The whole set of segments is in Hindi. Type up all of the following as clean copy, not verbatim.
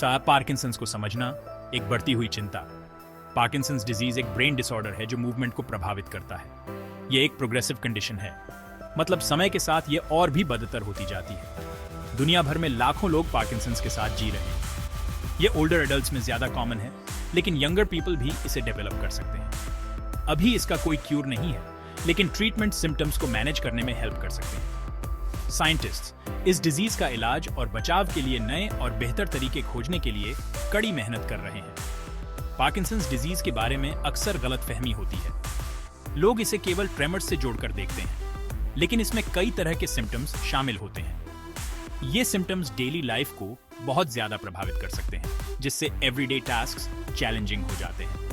पार्किंसंस को समझना, एक बढ़ती हुई चिंता। पार्किंसंस डिजीज एक ब्रेन डिसऑर्डर है जो मूवमेंट को प्रभावित करता है। यह एक प्रोग्रेसिव कंडीशन है, मतलब समय के साथ यह और भी बदतर होती जाती है। दुनिया भर में लाखों लोग पार्किंसंस के साथ जी रहे हैं। यह ओल्डर एडल्ट्स में ज्यादा कॉमन है, लेकिन यंगर पीपल भी इसे डेवलप कर सकते हैं। अभी इसका कोई क्यूर नहीं है, लेकिन ट्रीटमेंट सिम्टम्स को मैनेज करने में हेल्प कर सकते हैं। साइंटिस्ट्स इस डिजीज का इलाज और बचाव के लिए नए और बेहतर तरीके खोजने के लिए कड़ी मेहनत कर रहे हैं। पार्किंसंस डिजीज के बारे में अक्सर गलतफहमी होती है। लोग इसे केवल ट्रेमर्स से जोड़कर देखते हैं, लेकिन इसमें कई तरह के सिम्टम्स शामिल होते हैं। ये सिम्टम्स डेली लाइफ को बहुत ज्यादा प्रभावित कर सकते हैं, जिससे एवरीडे टास्क्स चैलेंजिंग हो जाते हैं।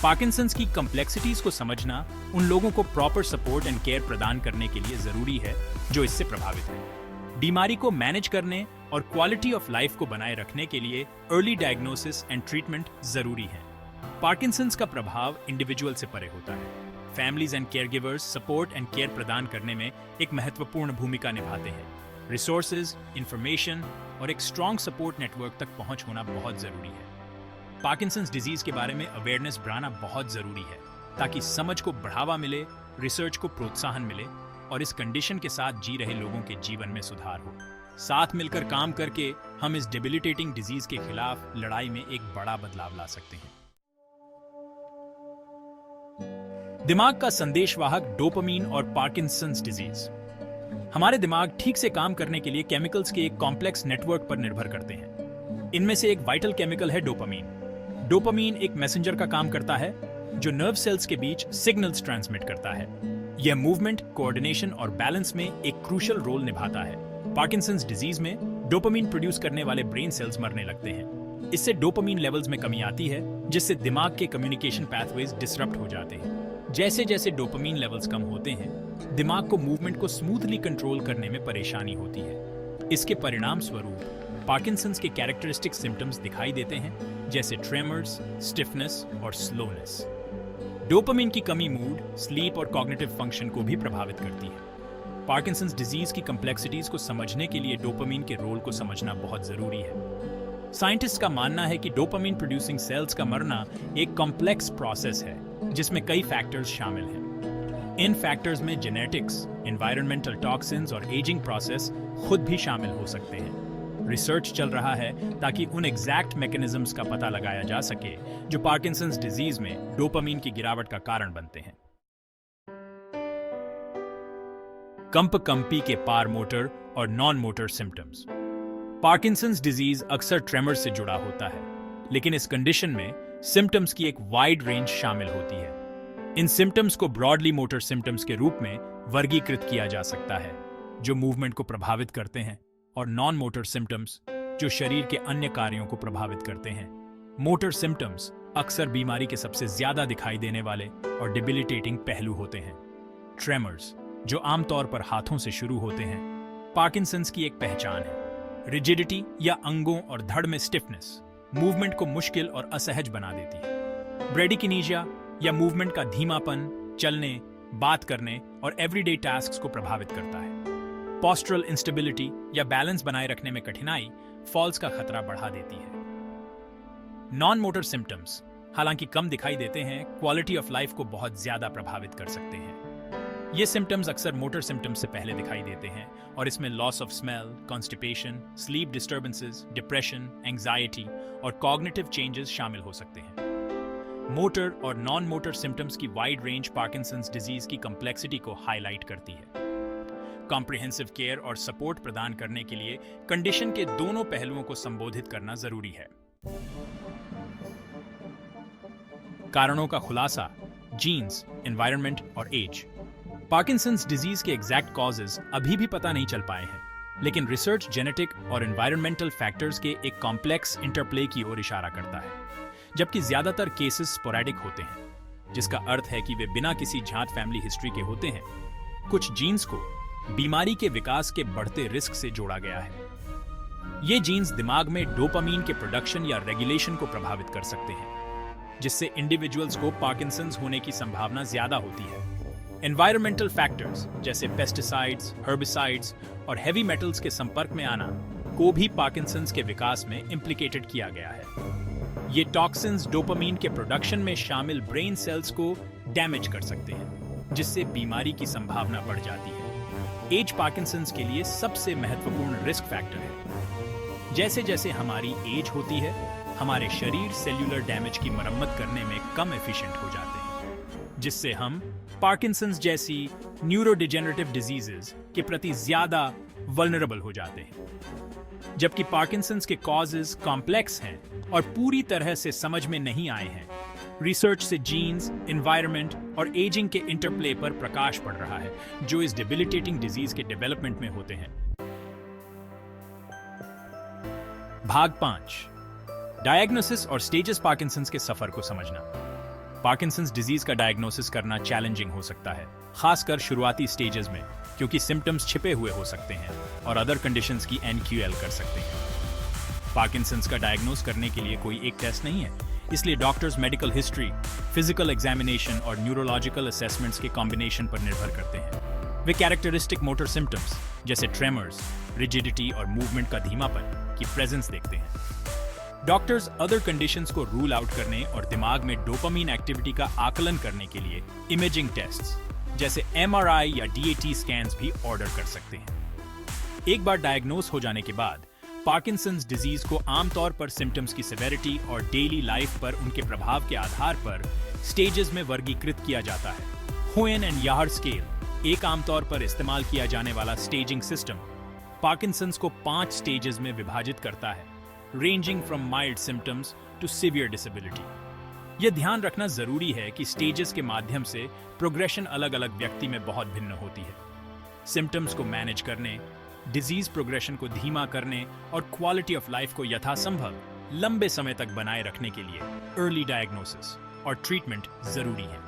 पार्किंसंस की कॉम्प्लेक्सिटीज को समझना उन लोगों को प्रॉपर सपोर्ट एंड केयर प्रदान करने के लिए जरूरी है जो इससे प्रभावित हैं। बीमारी को मैनेज करने और क्वालिटी ऑफ लाइफ को बनाए रखने के लिए अर्ली डायग्नोसिस एंड ट्रीटमेंट जरूरी है। पार्किंसंस का प्रभाव इंडिविजुअल से परे होता है। Families and caregivers support and care प्रदान करने में एक महत्वपूर्ण भूमिका निभाते हैं। रिसोर्सेज, इंफॉर्मेशन और एक स्ट्रॉन्ग सपोर्ट नेटवर्क तक पहुंच होना बहुत जरूरी है। पार्किंसंस डिजीज के बारे में अवेयरनेस बढ़ाना बहुत जरूरी है, ताकि समझ को बढ़ावा मिले, रिसर्च को प्रोत्साहन मिले और इस कंडीशन के साथ जी रहे लोगों के जीवन में सुधार हो। साथ मिलकर काम करके हम इस डेबिलिटेटिंग डिजीज के खिलाफ लड़ाई में एक बड़ा बदलाव ला सकते हैं। दिमाग का संदेशवाहक डोपामीन और पार्किंसंस डिजीज। हमारे दिमाग ठीक से काम करने के लिए केमिकल्स के एक कॉम्प्लेक्स नेटवर्क पर निर्भर करते हैं। इनमें से एक वाइटल केमिकल है डोपामीन। डोपामीन एक मैसेंजर का काम करता है जो नर्व सेल्स के बीच सिग्नल्स ट्रांसमिट करता है। यह मूवमेंट, कोऑर्डिनेशन और बैलेंस में एक क्रूशियल रोल निभाता है। पार्किंसंस डिजीज में डोपामीन प्रोड्यूस करने वाले ब्रेन सेल्स मरने लगते हैं। इससे डोपामीन लेवल्स में कमी आती है, जिससे दिमाग के कम्युनिकेशन पैथवेज डिसरप्ट हो जाते हैं। जैसे जैसे डोपामीन लेवल्स कम होते हैं, दिमाग को मूवमेंट को स्मूथली कंट्रोल करने में परेशानी होती है। इसके परिणाम स्वरूप पार्किंसंस के कैरेक्टरिस्टिक सिम्टम्स दिखाई देते हैं, जैसे ट्रेमर्स, स्टिफनेस और स्लोनेस। डोपामीन की कमी मूड, स्लीप और कॉग्निटिव फंक्शन को भी प्रभावित करती है। पार्किंसंस डिजीज की कॉम्प्लेक्सिटीज को समझने के लिए डोपामीन के रोल को समझना बहुत जरूरी है। साइंटिस्ट का मानना है कि डोपामीन प्रोड्यूसिंग सेल्स का मरना एक कॉम्प्लेक्स प्रोसेस है, जिसमें कई फैक्टर्स शामिल हैं। इन फैक्टर्स में जेनेटिक्स, एनवायरमेंटल टॉक्सिन्स और एजिंग प्रोसेस खुद भी शामिल हो सकते हैं। रिसर्च चल रहा है ताकि उन एग्जैक्ट मैकेनिज्म्स का पता लगाया जा सके जो पार्किंसंस डिजीज में डोपामीन की गिरावट का कारण बनते हैं। कंपकंपी के पार मोटर और non motor symptoms. Parkinson's disease अक्सर ट्रेमर से जुड़ा होता है, लेकिन इस कंडीशन में सिम्टम्स की एक वाइड रेंज शामिल होती है। इन सिम्टम्स को ब्रॉडली मोटर सिम्टम्स के रूप में वर्गीकृत किया जा सकता है, जो मूवमेंट को प्रभावित करते हैं, और नॉन मोटर सिम्टम्स जो शरीर के अन्य कार्यों को प्रभावित करते हैं। मोटर सिम्टम्स अक्सर बीमारी के सबसे ज्यादा दिखाई देने वाले और डिबिलिटेटिंग पहलू होते हैं। ट्रेमर्स, जो आमतौर पर हाथों से शुरू होते हैं, पार्किंसंस की एक पहचान है। रिजिडिटी या अंगों और धड़ में स्टिफनेस मूवमेंट को मुश्किल और असहज बना देती है। ब्रेडिकिनीजिया या मूवमेंट का धीमापन चलने, बात करने और एवरीडे टास्क्स को प्रभावित करता है। पोस्टरल इंस्टेबिलिटी या बैलेंस बनाए रखने में कठिनाई फॉल्स का खतरा बढ़ा देती है। नॉन मोटर सिम्टम्स हालांकि कम दिखाई देते हैं, क्वालिटी ऑफ लाइफ को बहुत ज्यादा प्रभावित कर सकते हैं। ये सिम्टम्स अक्सर मोटर सिम्टम्स से पहले दिखाई देते हैं और इसमें loss of smell, constipation, sleep disturbances, depression, anxiety और कॉग्निटिव चेंजेस शामिल हो सकते हैं। मोटर और नॉन मोटर सिम्टम्स की वाइड रेंज पार्किंसंस डिजीज की कॉम्प्लेक्सिटी को हाईलाइट करती है। कॉम्प्रिहेंसिव केयर और सपोर्ट प्रदान करने के लिए कंडीशन के दोनों पहलुओं को संबोधित करना जरूरी है। कारणों का खुलासा, जीन्स, एनवायरनमेंट और एज। पार्किंसंस डिजीज के एग्जैक्ट कॉजेज अभी भी पता नहीं चल पाए हैं, लेकिन रिसर्च जेनेटिक और एनवायरमेंटल फैक्टर्स के एक कॉम्प्लेक्स इंटरप्ले की ओर इशारा करता है। जबकि ज्यादातर केसेस स्पोरेडिक होते हैं, जिसका अर्थ है कि वे बिना किसी झांत फैमिली हिस्ट्री के होते हैं। कुछ जीन्स को बीमारी के विकास के बढ़ते रिस्क से जोड़ा गया है। ये जीन्स दिमाग में डोपामीन के प्रोडक्शन या रेगुलेशन को प्रभावित कर सकते हैं, जिससे इंडिविजुअल्स को पार्किंसंस होने की संभावना ज्यादा होती है। एनवायरमेंटल फैक्टर्स जैसे पेस्टिसाइड्स, हर्बिसाइड्स और हेवी मेटल्स के संपर्क में आना को भी पार्किंसंस के विकास में इम्प्लिकेटेड किया गया है। ये टॉक्सिन्स डोपामीन के प्रोडक्शन में शामिल ब्रेन सेल्स को डैमेज कर सकते हैं, जिससे बीमारी की संभावना बढ़ जाती है। एज पार्किंसंस के लिए सबसे महत्वपूर्ण रिस्क फैक्टर है। जैसे जैसे हमारी एज होती है, हमारे शरीर सेल्यूलर डैमेज की मरम्मत करने में कम एफिशिएंट हो जाते हैं, जिससे हम पार्किंसंस जैसी न्यूरोडिजेनरेटिव डिजीजेस के प्रति ज्यादा वल्नरेबल हो जाते हैं। जबकि पार्किंसंस के कॉजेज कॉम्प्लेक्स हैं और पूरी तरह से समझ में नहीं आए हैं, रिसर्च से जीन्स, एनवायरनमेंट और एजिंग के इंटरप्ले पर प्रकाश पड़ रहा है, जो इस डिबिलिटेटिंग डिजीज के डेवलपमेंट में होते हैं। भाग 5, डायग्नोसिस और स्टेजेस पार्किंसंस के सफर को समझना। पार्किंसंस डिजीज का डायग्नोसिस करना चैलेंजिंग हो सकता है, खासकर शुरुआती स्टेजेस में, क्योंकि सिम्टम्स छिपे हुए हो सकते हैं और अदर कंडीशंस की एनक्यूएल कर सकते हैं। पार्किंसंस का डायग्नोस करने के लिए कोई एक टेस्ट नहीं है, इसलिए doctors medical history, physical examination और न्यूरोलॉजिकल असेसमेंट्स के कॉम्बिनेशन पर निर्भर करते हैं। वे कैरेक्टरिस्टिक मोटर सिम्टम्स जैसे ट्रेमर्स, रिजिडिटी और मूवमेंट का धीमापन की प्रेजेंस देखते हैं। डॉक्टर्स अदर कंडीशंस को रूल आउट करने और दिमाग में डोपामीन एक्टिविटी का आकलन करने के लिए इमेजिंग टेस्ट्स जैसे एमआरआई या डीएटी स्कैन्स भी ऑर्डर कर सकते हैं। एक बार डायग्नोस हो जाने के बाद पार्किंसंस डिजीज को आमतौर पर सिम्टम्स की सेवेरिटी और डेली लाइफ पर उनके प्रभाव के आधार पर स्टेजेस में वर्गीकृत किया जाता है। होएन एंड याहर स्केल एक आमतौर पर इस्तेमाल किया जाने वाला स्टेजिंग सिस्टम पार्किंसंस को 5 स्टेजेस में विभाजित करता है, ranging from mild symptoms to severe disability. यह ध्यान रखना जरूरी है कि स्टेजेस के माध्यम से प्रोग्रेशन अलग अलग व्यक्ति में बहुत भिन्न होती है। सिम्टम्स को मैनेज करने, डिजीज प्रोग्रेशन को धीमा करने और क्वालिटी ऑफ लाइफ को यथासंभव लंबे समय तक बनाए रखने के लिए अर्ली डायग्नोसिस और ट्रीटमेंट जरूरी है।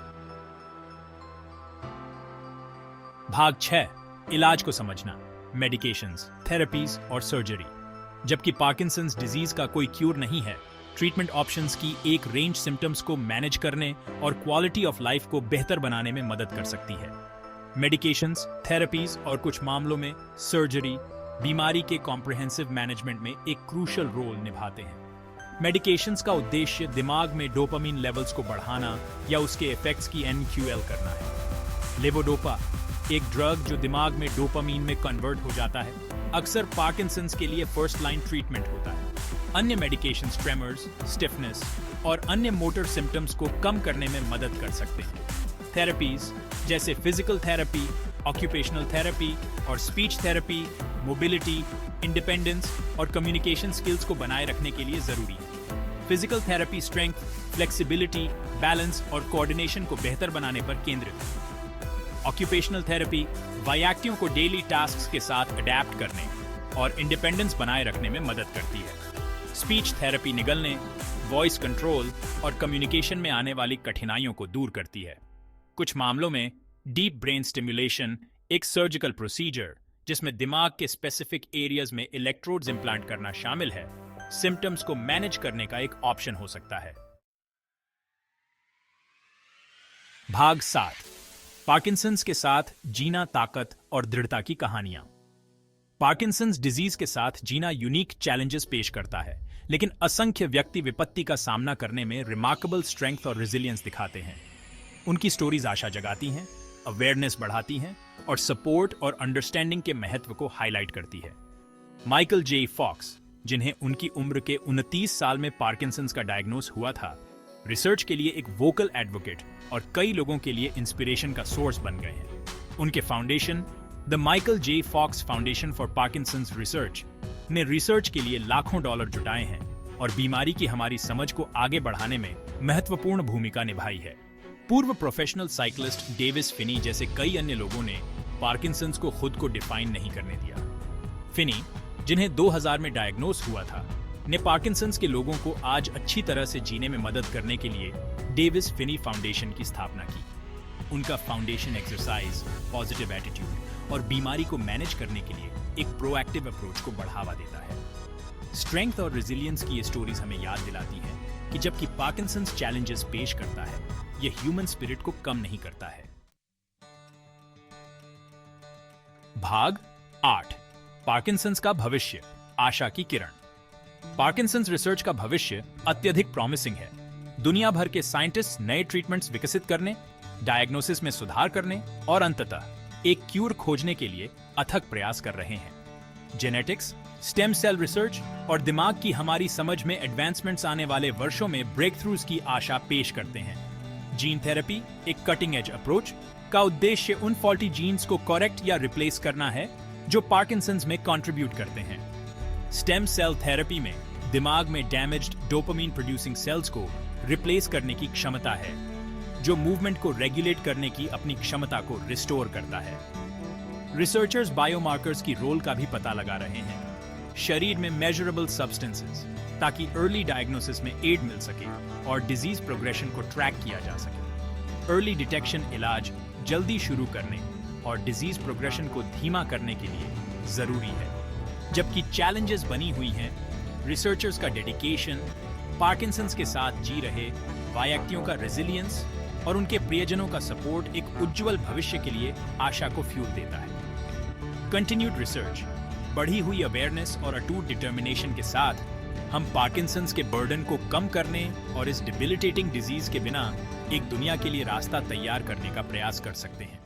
भाग 6, इलाज को समझना, मेडिकेशंस, थेरेपीज और सर्जरी। जबकि पार्किंसंस डिजीज का कोई क्यूर नहीं है, ट्रीटमेंट ऑप्शंस की एक रेंज सिम्टम्स को मैनेज करने और क्वालिटी ऑफ लाइफ को बेहतर बनाने में मदद कर सकती है। मेडिकेशंस, थेरेपीज और कुछ मामलों में सर्जरी बीमारी के कॉम्प्रिहेंसिव मैनेजमेंट में एक क्रूशियल रोल निभाते हैं। मेडिकेशंस का उद्देश्य दिमाग में डोपामीन लेवल्स को बढ़ाना या उसके इफेक्ट्स की एनक्यूएल करना है। लेवोडोपा एक ड्रग जो दिमाग में डोपामीन में कन्वर्ट हो जाता है, अक्सर पार्किंसंस के लिए फर्स्ट लाइन ट्रीटमेंट होता है। अन्य मेडिकेशंस ट्रेमर्स, स्टिफनेस और अन्य मोटर सिम्टम्स को कम करने में मदद कर सकते हैं। थेरेपीज जैसे फिजिकल थेरेपी, ऑक्यूपेशनल थेरेपी और स्पीच थेरेपी मोबिलिटी, इंडिपेंडेंस और कम्युनिकेशन स्किल्स को बनाए रखने के लिए जरूरी है। Physical therapy strength, flexibility, balance और कोऑर्डिनेशन को बेहतर बनाने पर केंद्रित है। ऑक्यूपेशनल थेरेपी वायाक्तियों को डेली टास्क्स के साथ अडेप्ट करने और इंडिपेंडेंस बनाए रखने में मदद करती है। स्पीच थेरेपी निगलने, वॉइस कंट्रोल और कम्युनिकेशन में आने वाली कठिनाइयों को दूर करती है। कुछ मामलों में डीप ब्रेन स्टिमुलेशन, एक सर्जिकल प्रोसीजर जिसमें दिमाग के स्पेसिफिक एरियाज में इलेक्ट्रोड्स इंप्लांट करना शामिल है, सिम्टम्स को मैनेज करने का एक ऑप्शन हो सकता है। भाग 7, पार्किंसंस के साथ जीना, ताकत और दृढ़ता की कहानियां। पार्किंसंस डिजीज के साथ जीना यूनिक चैलेंजेस पेश करता है, लेकिन असंख्य व्यक्ति विपत्ति का सामना करने में रिमार्केबल स्ट्रेंथ और रेजिलियंस दिखाते हैं। उनकी स्टोरीज आशा जगाती हैं, अवेयरनेस बढ़ाती हैं और सपोर्ट और अंडरस्टैंडिंग के महत्व को हाईलाइट करती है। माइकल जे फॉक्स, जिन्हें उनकी उम्र के 29 साल में पार्किंसंस का डायग्नोस हुआ था, रिसर्च के लिए एक वोकल एडवोकेट और कई लोगों के लिए इंस्पिरेशन का सोर्स बन गए हैं। उनके foundation the Michael J Fox foundation for Parkinson's research ने रिसर्च के लिए लाखों डॉलर जुटाए हैं और बीमारी की हमारी समझ को आगे बढ़ाने में महत्वपूर्ण भूमिका निभाई है। पूर्व प्रोफेशनल साइकिलिस्ट डेविस फिनी जैसे कई अन्य लोगों ने पार्किंसंस को खुद को डिफाइन नहीं करने दिया। फिनी, जिन्हें 2000 में डायग्नोस हुआ था, ने पार्किंसंस के लोगों को आज अच्छी तरह से जीने में मदद करने के लिए डेविस फिनी फाउंडेशन की स्थापना की। उनका फाउंडेशन एक्सरसाइज, पॉजिटिव एटीट्यूड और बीमारी को मैनेज करने के लिए एक प्रोएक्टिव अप्रोच को बढ़ावा देता है। स्ट्रेंथ और रेजिलियंस की ये स्टोरीज हमें याद दिलाती है कि जबकि पार्किंसंस चैलेंजेस पेश करता है, ये ह्यूमन स्पिरिट को कम नहीं करता है। भाग 8, पार्किंसंस का भविष्य, आशा की किरण। पार्किंसंस रिसर्च का भविष्य अत्यधिक प्रॉमिसिंग है। दुनिया भर के साइंटिस्ट नए ट्रीटमेंट्स विकसित करने, डायग्नोसिस में सुधार करने और अंततः एक क्यूर खोजने के लिए अथक प्रयास कर रहे हैं। जेनेटिक्स, स्टेम सेल रिसर्च और दिमाग की हमारी समझ में एडवांसमेंट्स आने वाले वर्षों में ब्रेक थ्रूज की आशा पेश करते हैं। जीन थेरेपी, एक कटिंग एज अप्रोच का उद्देश्य उन फॉल्टी जीन्स को करेक्ट या रिप्लेस करना है जो पार्किंसंस में कंट्रीब्यूट करते हैं। स्टेम सेल थेरेपी में दिमाग में डैमेज्ड डोपामीन प्रोड्यूसिंग सेल्स को रिप्लेस करने की क्षमता है, जो मूवमेंट को रेगुलेट करने की अपनी क्षमता को रिस्टोर करता है। रिसर्चर्स बायोमार्कर्स की रोल का भी पता लगा रहे हैं शरीर में मेजरेबल सब्सटेंसेस, ताकि अर्ली डायग्नोसिस में एड मिल सके और डिजीज प्रोग्रेशन को ट्रैक किया जा सके। अर्ली डिटेक्शन इलाज जल्दी शुरू करने और डिजीज प्रोग्रेशन को धीमा करने के लिए जरूरी है। जबकि चैलेंजेस बनी हुई हैं, रिसर्चर्स का डेडिकेशन, पार्किंसंस के साथ जी रहे व्यक्तियों का रेजिलियंस और उनके प्रियजनों का सपोर्ट एक उज्जवल भविष्य के लिए आशा को फ्यूल देता है। कंटिन्यूड रिसर्च, बढ़ी हुई अवेयरनेस और अटूट डिटर्मिनेशन के साथ हम पार्किंसंस के बर्डन को कम करने और इस डिबिलिटेटिंग डिजीज के बिना एक दुनिया के लिए रास्ता तैयार करने का प्रयास कर सकते हैं।